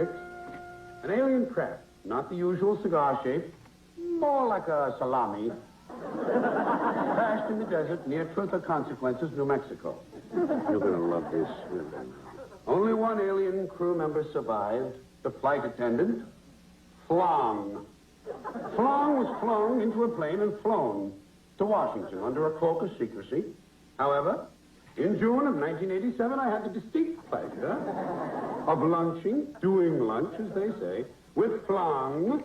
1936, an alien craft, not the usual cigar shape, more like a salami, crashed in the desert near Truth or Consequences, New Mexico. You're going to love this. Only one alien crew member survived, the flight attendant, Flong. Flong was flown into a plane and flown to Washington under a cloak of secrecy. However, in June of 1987, I had the distinct pleasure of doing lunch, as they say, with Flong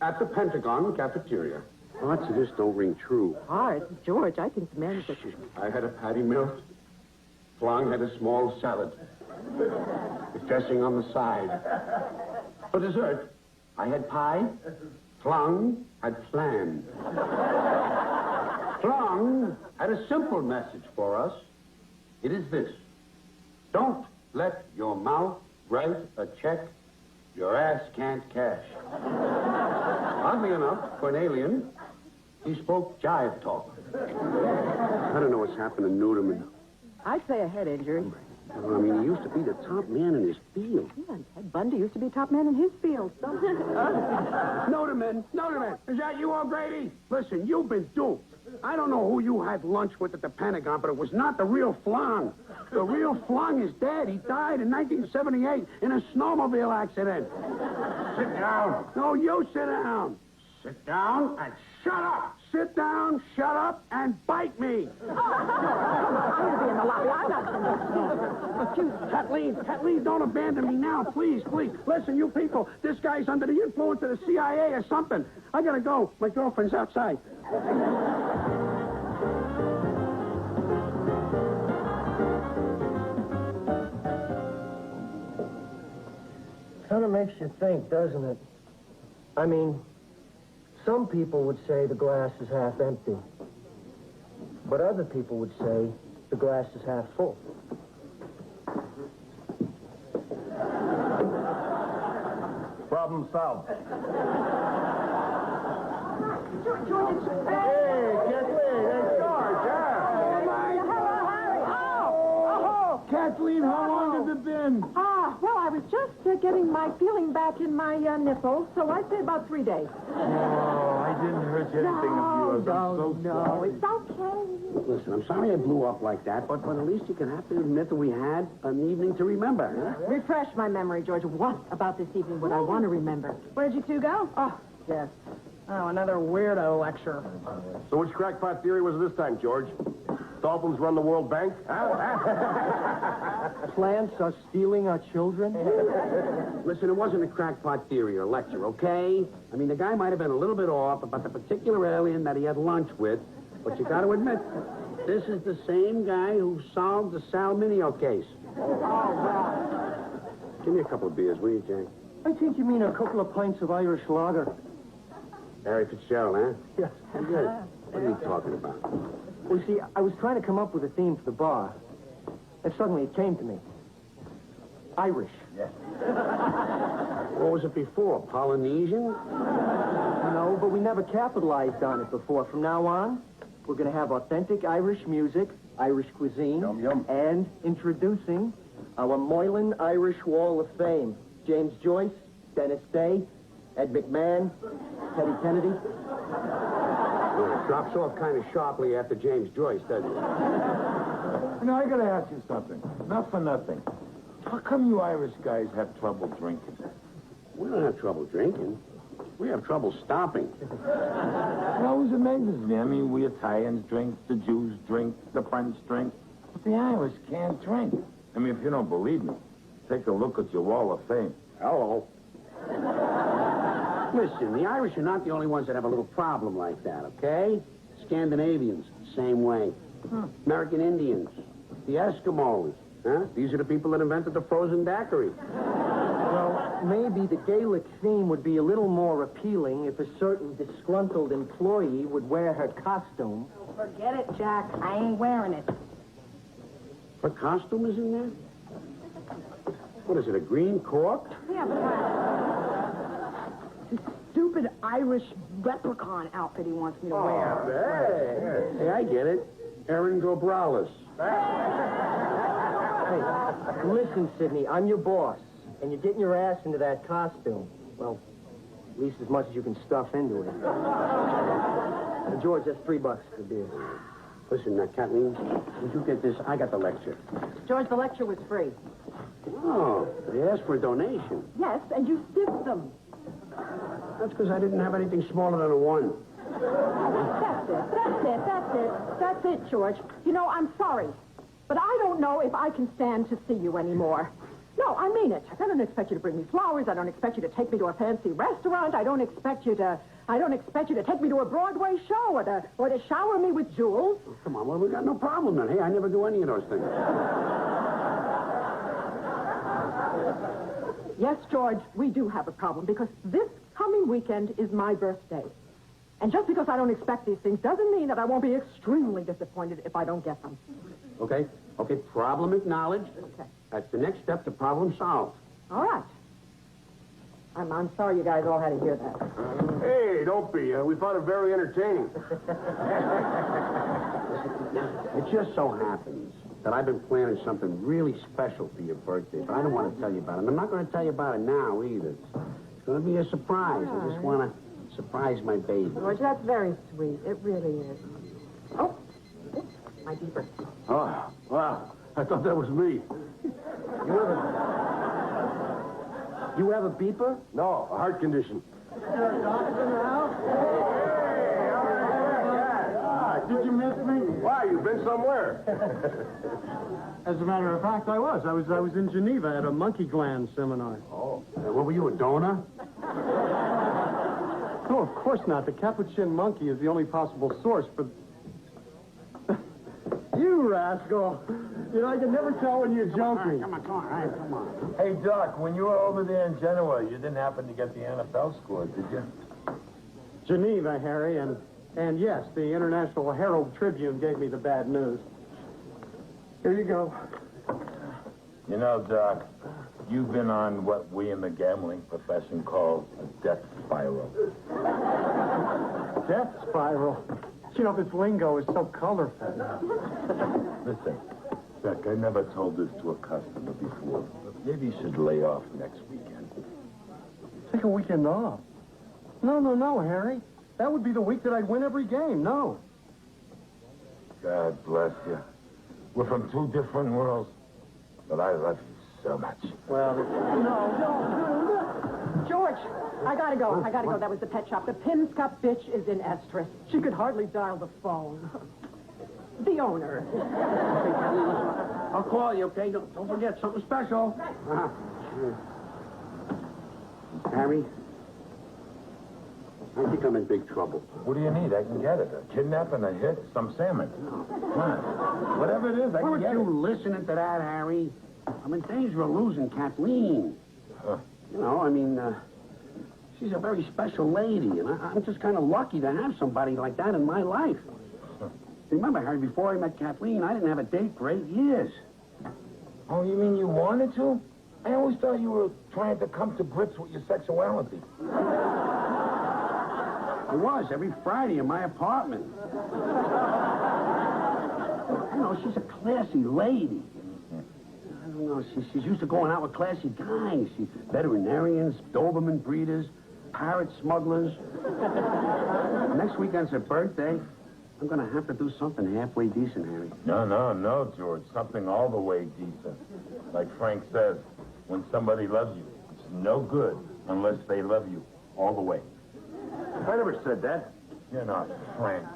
at the Pentagon cafeteria. Lots of this don't ring true. Hard. George, I can command it. I had a patty melt. Flong had a small salad with dressing on the side. For dessert, I had pie. Flong had flan. Flong had a simple message for us. It is this: don't let your mouth write a check your ass can't cash. Oddly enough, for an alien, he spoke jive talk. I don't know what's happened to Nudeman. I'd say a head injury. Well, I mean, he used to be the top man in his field. Yeah, and Ted Bundy used to be top man in his field. So. Noderman, is that you, O'Grady? Listen, you've been duped. I don't know who you had lunch with at the Pentagon, but it was not the real Flong. The real Flong is dead. He died in 1978 in a snowmobile accident. Sit down. No, you sit down. Sit down and shut up. Sit down, shut up, and bite me. Kathleen, don't abandon me now, please. Listen, you people, this guy's under the influence of the CIA or something. I gotta go. My girlfriend's outside. Kind of makes you think, doesn't it? I mean, some people would say the glass is half empty. But other people would say the glass is half full. Problem solved. Kathleen, how long has it been? Well, I was just getting my feeling back in my nipples, so I'd say about 3 days. Oh, I didn't hurt anything of yours. I'm so sorry. It's okay. Listen, I'm sorry I blew up like that, but at least you can have to admit that we had an evening to remember. Huh? Refresh my memory, George. What about this evening would I want to remember? Where'd you two go? Oh, yes. Oh, another weirdo lecture. So which crackpot theory was it this time, George? Dolphins run the World Bank? Plants are stealing our children? Listen, it wasn't a crackpot theory or lecture, okay? I mean, the guy might have been a little bit off about the particular alien that he had lunch with, but you got to admit, this is the same guy who solved the Sal Mineo case. Give me a couple of beers, will you, Jay? I think you mean a couple of pints of Irish lager. Harry Fitzgerald, huh? Yes. Good. What are you talking about? Well, see, I was trying to come up with a theme for the bar. And suddenly it came to me. Irish. Yes. What was it before? Polynesian? No, but we never capitalized on it before. From now on, we're going to have authentic Irish music, Irish cuisine, Yum, yum. and introducing our Moylan Irish Wall of Fame. James Joyce, Dennis Day, Ed McMahon, Teddy Kennedy. Well, it drops off kind of sharply after James Joyce, doesn't it? Now, I gotta ask you something. Not for nothing. How come you Irish guys have trouble drinking? We don't have trouble drinking. We have trouble stopping. It always amazes me. I mean, we Italians drink, the Jews drink, the French drink, but the Irish can't drink. I mean, if you don't believe me, take a look at your Wall of Fame. Hello. Listen, the Irish are not the only ones that have a little problem like that, okay? Scandinavians, same way. American Indians, the Eskimos, huh? These are the people that invented the frozen daiquiri. Well, maybe the Gaelic theme would be a little more appealing if a certain disgruntled employee would wear her costume. Forget it, Jack. I ain't wearing it. What costume is in there? What is it, a green cork? Yeah, but it's a stupid Irish leprechaun outfit he wants me to wear. Hey, I get it. Erin Gobralis. Hey, listen, Sidney, I'm your boss. and you're getting your ass into that costume. Well, at least as much as you can stuff into it. George, that's $3 for the beer. Listen, Kathleen, would you get this? I got the lecture. George, the lecture was free. Oh, they asked for a donation. Yes, and you stiffed them. That's because I didn't have anything smaller than a 1. That's it, George. You know, I'm sorry, but I don't know if I can stand to see you anymore. No, I mean it. I don't expect you to bring me flowers. I don't expect you to take me to a fancy restaurant. I don't expect you to take me to a Broadway show or to shower me with jewels. Oh, come on, well, we got no problem then. Hey, I never do any of those things. Yes, George, we do have a problem because this coming weekend is my birthday. And just because I don't expect these things doesn't mean that I won't be extremely disappointed if I don't get them. Okay, problem acknowledged. Okay. That's the next step to problem solved. All right. I'm sorry you guys all had to hear that. Hey, don't be. We found it very entertaining. It just so happens that I've been planning something really special for your birthday, but I don't want to tell you about it. And I'm not going to tell you about it now either. It's going to be a surprise. I just want to surprise my baby. George, that's very sweet. It really is. Oh, my beeper. Oh, wow. I thought that was me. You have a beeper? No, a heart condition. Did you miss me? Why, you've been somewhere. As a matter of fact, I was. I was in Geneva at a monkey gland seminar. Oh, what were you, a donor? No, of course not. The capuchin monkey is the only possible source for... You rascal. You know, I can never tell when you're joking. Come on. Hey, Doc, when you were over there in Genoa, you didn't happen to get the NFL score, did you? Geneva, Harry, and yes, the International Herald Tribune gave me the bad news. Here you go. You know, Doc, you've been on what we in the gambling profession call a death spiral. Death spiral. You know, this lingo is so colorful. Listen, Doc, I never told this to a customer before, but maybe you should lay off next weekend. Take a weekend off. No, Harry. That would be the week that I'd win every game. No. God bless you. We're from two different worlds, but I love you so much. Well, No. George, I gotta go. That was the pet shop. The Pim's Cup bitch is in estrus. She could hardly dial the phone. The owner. Okay, Kathleen, listen, I'll call you, okay? Don't forget, something special. Harry, I think I'm in big trouble. What do you need? I can get it. A kidnapping, a hit, some salmon. Come on. Whatever it is, I can Weren't get you it. listening to that, Harry? I'm in danger of losing Kathleen. You know, I mean, she's a very special lady, and I'm just kind of lucky to have somebody like that in my life. Remember, Harry, before I met Kathleen, I didn't have a date for 8 years. Oh, you mean you wanted to? I always thought you were trying to come to grips with your sexuality. I was, every Friday in my apartment. You know, she's a classy lady. I don't know, she's used to going out with classy guys. She's veterinarians, Doberman breeders, parrot smugglers. Next weekend's her birthday. I'm going to have to do something halfway decent, Harry. No, George. Something all the way decent. Like Frank says, when somebody loves you, it's no good unless they love you all the way. I never said that. You're not Frank.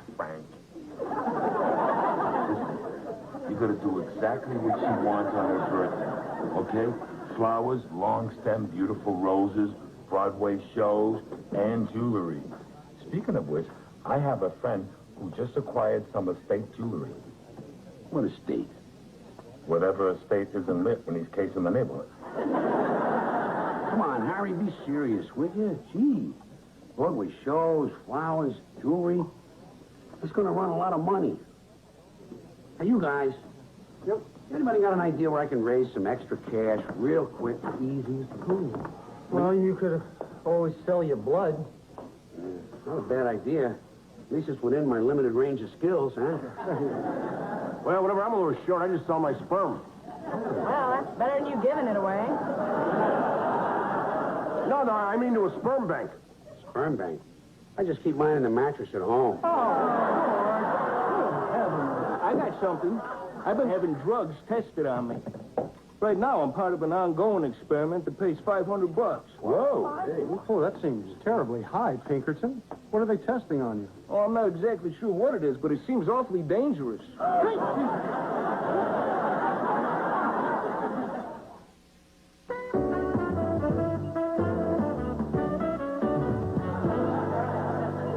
You got to do exactly what she wants on her birthday, okay? Flowers, long stem, beautiful roses, Broadway shows, and jewelry. Speaking of which, I have a friend who just acquired some estate jewelry. What estate? Whatever estate isn't lit when he's casing the neighborhood. Come on, Harry, be serious, will you? Gee. Broadway shows, flowers, jewelry. It's going to run a lot of money. Hey, you guys. Yep. Anybody got an idea where I can raise some extra cash real quick, easy? Well, you could always sell your blood. Not a bad idea. At least it's within my limited range of skills, huh? Well, whenever I'm a little short, I just sell my sperm. Well, that's better than you giving it away. No, I mean to a sperm bank. Sperm bank. I just keep mine in the mattress at home. I got something. I've been having drugs tested on me. Right now, I'm part of an ongoing experiment that pays $500. Whoa. Oh, that seems terribly high, Pinkerton. What are they testing on you? Oh, I'm not exactly sure what it is, but it seems awfully dangerous.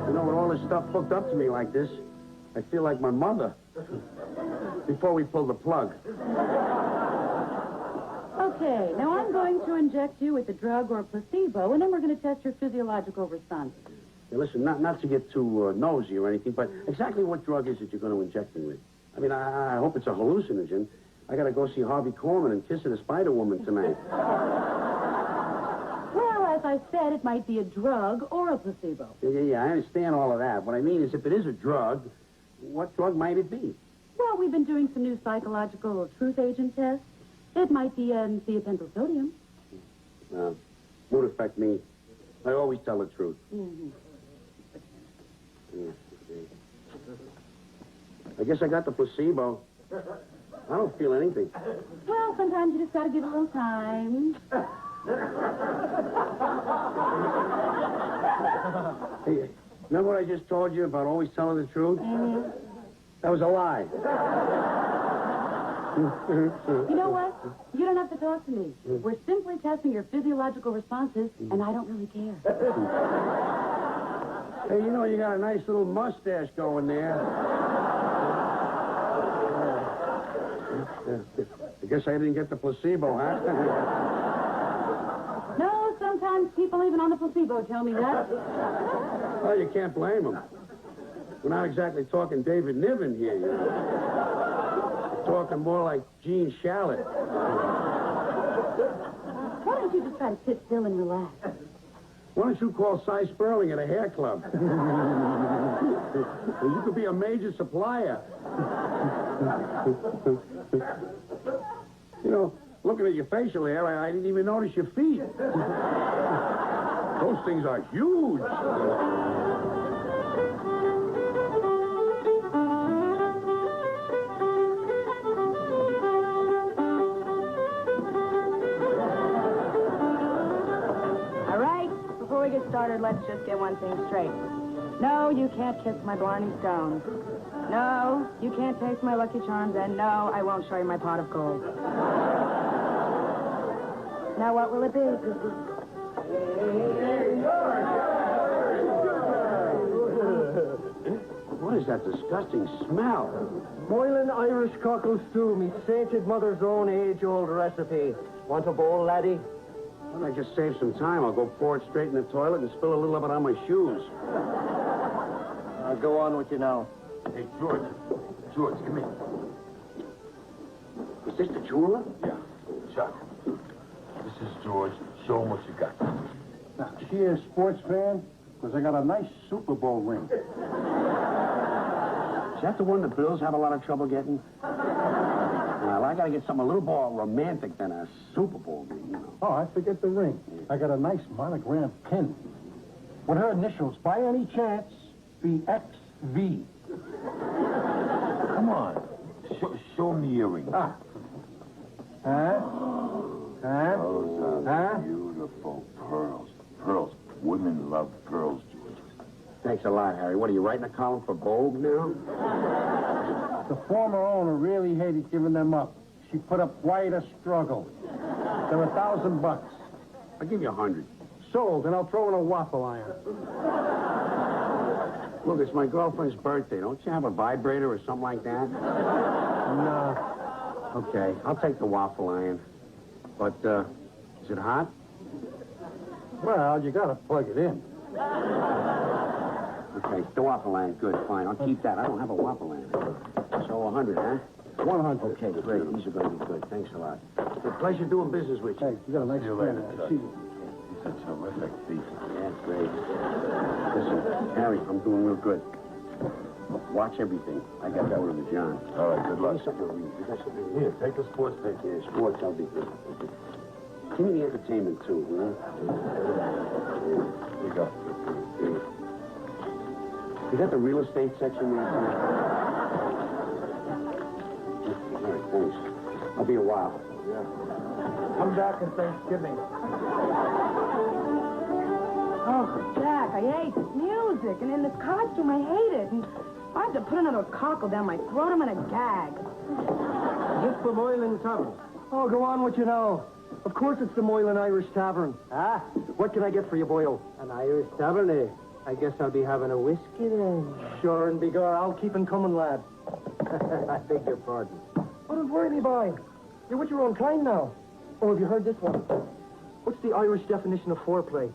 You know, with all this stuff hooked up to me like this, I feel like my mother. Before we pull the plug. Okay, now I'm going to inject you with a drug or a placebo, and then we're going to test your physiological response. Hey, listen, not to get too nosy or anything, but exactly what drug is it you're going to inject me with? I mean, I hope it's a hallucinogen. I got to go see Harvey Korman and Kiss of the Spider-Woman tonight. Well, as I said, it might be a drug or a placebo. Yeah, I understand all of that. What I mean is, if it is a drug, what drug might it be? Well, we've been doing some new psychological truth agent tests. It might be thiopental sodium. Won't affect me. I always tell the truth. Mm-hmm. Yeah. I guess I got the placebo. I don't feel anything. Well, sometimes you just got to give it a little time. Hey, remember what I just told you about always telling the truth? Mm-hmm. That was a lie. You know what? You don't have to talk to me. We're simply testing your physiological responses, and I don't really care. Hey, you know, you got a nice little mustache going there. I guess I didn't get the placebo, huh? No, sometimes people even on the placebo tell me that. Well, you can't blame them. We're not exactly talking David Niven here, you know. We're talking more like Gene Shalit. Why don't you just try to sit still and relax? Why don't you call Cy Sperling at a hair club? You could be a major supplier. You know, looking at your facial hair, I didn't even notice your feet. Those things are huge. Before we get started, let's just get one thing straight. No, you can't kiss my Blarney Stone. No, you can't taste my Lucky Charms, and no, I won't show you my pot of gold. Now, what will it be? What is that disgusting smell? Boiling Irish cockle stew, me sainted mother's own age-old recipe. Want a bowl, laddie? Well, I just saved some time. I'll go pour it straight in the toilet and spill a little of it on my shoes. I'll go on with you now. Hey, George. George, come here. Is this the jeweler? Yeah. Chuck. This is George. Show him what you got. Now, is she a sports fan? Because I got a nice Super Bowl ring. Is that the one the Bills have a lot of trouble getting? Well, I gotta get something a little more romantic than a Super Bowl ring, you know. Oh, I forget the ring. I got a nice monogram pin. Would her initials, by any chance, be XV? Come on. Show me your ring. Ah. Huh? Huh? Those are Huh? beautiful pearls. Pearls. Women love pearls, George. Thanks a lot, Harry. What, are you writing a column for Vogue now? The former owner really hated giving them up. She put up quite a struggle. They're $1,000. I'll give you 100. Sold, and I'll throw in a waffle iron. Look, it's my girlfriend's birthday. Don't you have a vibrator or something like that? No. Okay, I'll take the waffle iron. But, is it hot? Well, you gotta plug it in. Okay, the waffle iron. Good, fine. I'll keep that. I don't have a waffle iron. So 100, huh? 100. Okay, great. These are going to be good. Thanks a lot. It's a pleasure doing business with you. Hey, you got a nice See you later, friend. Chuck. See you. He's a terrific thief. Yeah, great. Listen, Harry, I'm doing real good. Watch everything. I got that one with John. All right, good Give me luck. something to read. You got something to read? Here, take the sports paper. Yeah, sports, I'll be good. Give me the entertainment, too, you know? Here you go. You got the real estate section there, too? All right, thanks. I'll be a while. Yeah. Come back on Thanksgiving. Oh, Jack, I hate this music, and in this costume, I hate it. And I have to put another cockle down my throat. I'm gonna gag. Just for Moylan Tavern. Oh, go on what you know. Of course it's the Moylan Irish Tavern. Ah, what can I get for you, Boyle? An Irish Tavern, eh? I guess I'll be having a whiskey then. Sure and begor, I'll keep on coming, lad. I beg your pardon. Oh, don't worry, me boy. You're with your own kind now. Oh, have you heard this one? What's the Irish definition of foreplay?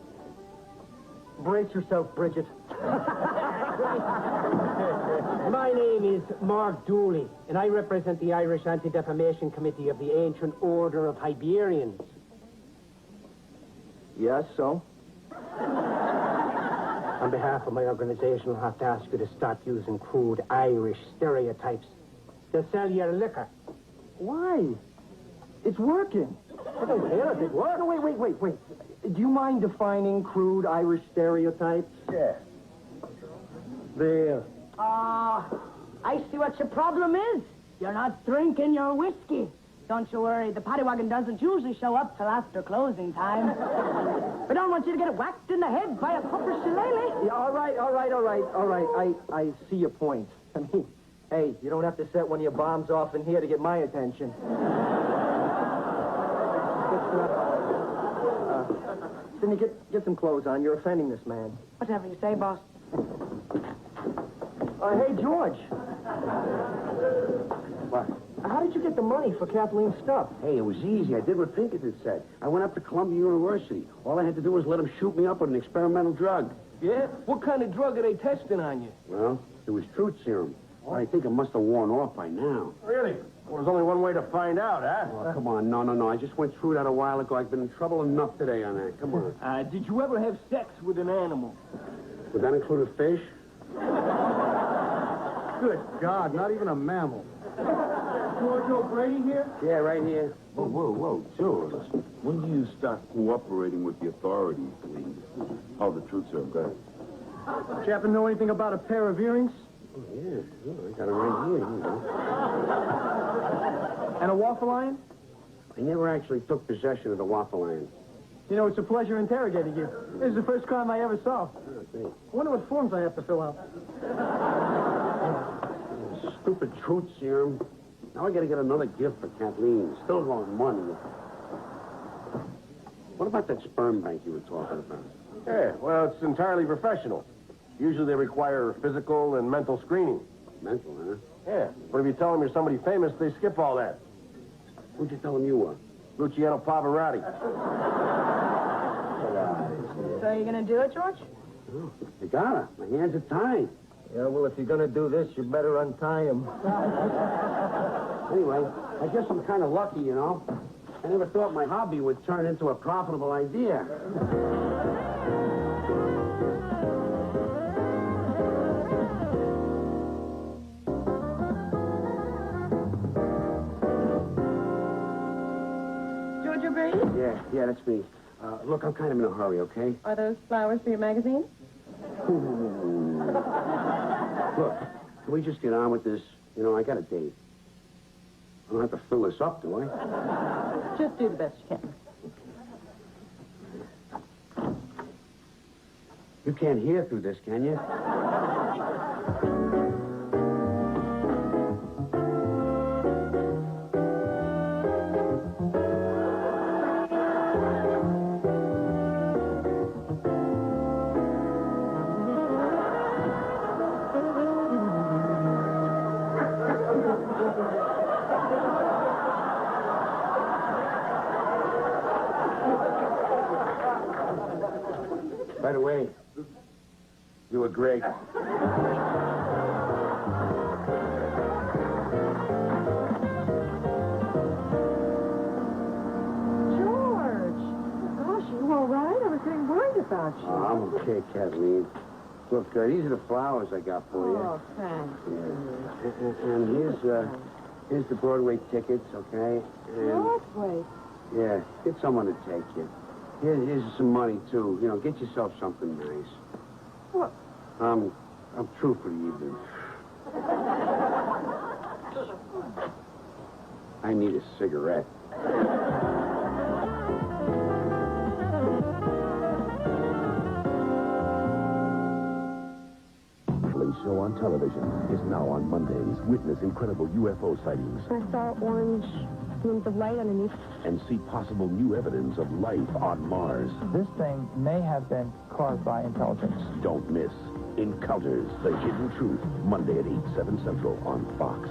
Brace yourself, Bridget. My name is Mark Dooley, and I represent the Irish Anti-Defamation Committee of the Ancient Order of Hibernians. Yes, so? On behalf of my organization, I'll have to ask you to stop using crude Irish stereotypes to sell your liquor. Why? It's working. I don't care if it works. No, wait. Do you mind defining crude Irish stereotypes? Yeah. There. I see what your problem is. You're not drinking your whiskey. Don't you worry, the paddy wagon doesn't usually show up till after closing time. We don't want you to get whacked in the head by a puffer shillelagh. Yeah, all right. I see your point. I mean, hey, you don't have to set one of your bombs off in here to get my attention. Sidney, get some clothes on. You're offending this man. Whatever you say, boss. Hey, George. What? How did you get the money for Kathleen's stuff? Hey, it was easy. I did what Pinkerton said. I went up to Columbia University. All I had to do was let them shoot me up with an experimental drug. Yeah? What kind of drug are they testing on you? Well, it was truth serum. Well, I think it must have worn off by now. Really? Well, there's only one way to find out, huh? Oh, come on. No. I just went through that a while ago. I've been in trouble enough today on that. Come on. Did you ever have sex with an animal? Would that include a fish? Good God, not even a mammal. George O'Brady here? Yeah, right here. Whoa, George. When do you start cooperating with the authorities, please? Oh, the truth, sir. Go ahead. Do you happen to know anything about a pair of earrings? Oh, yeah. I got it right here. You know. And a waffle iron? I never actually took possession of the waffle iron. You know, it's a pleasure interrogating you. This is the first crime I ever saw. Oh, thanks. I wonder what forms I have to fill out. Stupid truth serum. Now I gotta get another gift for Kathleen. Still want money. What about that sperm bank you were talking about? Yeah, well, it's entirely professional. Usually they require physical and mental screening. Mental, huh? Yeah, but if you tell them you're somebody famous, they skip all that. Who'd you tell him you were? Luciano Pavarotti. So you gonna do it, George? Oh, you gotta. My hands are tied. Yeah, well, if you're gonna do this, you better untie him. Anyway, I guess I'm kind of lucky, you know. I never thought my hobby would turn into a profitable idea. George O'Brady? Yeah, that's me. Look, I'm kind of in a hurry, okay? Are those flowers for your magazine? Look, can we just get on with this? You know, I got a date. I don't have to fill this up, do I? Just do the best you can. You can't hear through this, can you? By the way, you were great. George! Gosh, you all right? I was getting worried about you. Oh, I'm okay, Kathleen. Look, these are the flowers I got for you. Oh, thanks. And here's the Broadway tickets, okay? And Broadway. Yeah, get someone to take you. Here's some money, too. You know, get yourself something nice. What? I'm through for the evening. I need a cigarette. Show on television is now on Mondays. Witness incredible UFO sightings. I saw orange beams of light underneath. And see possible new evidence of life on Mars. This thing may have been caused by intelligence. Don't miss Encounters, The Hidden Truth, Monday at 8, 7 Central on Fox.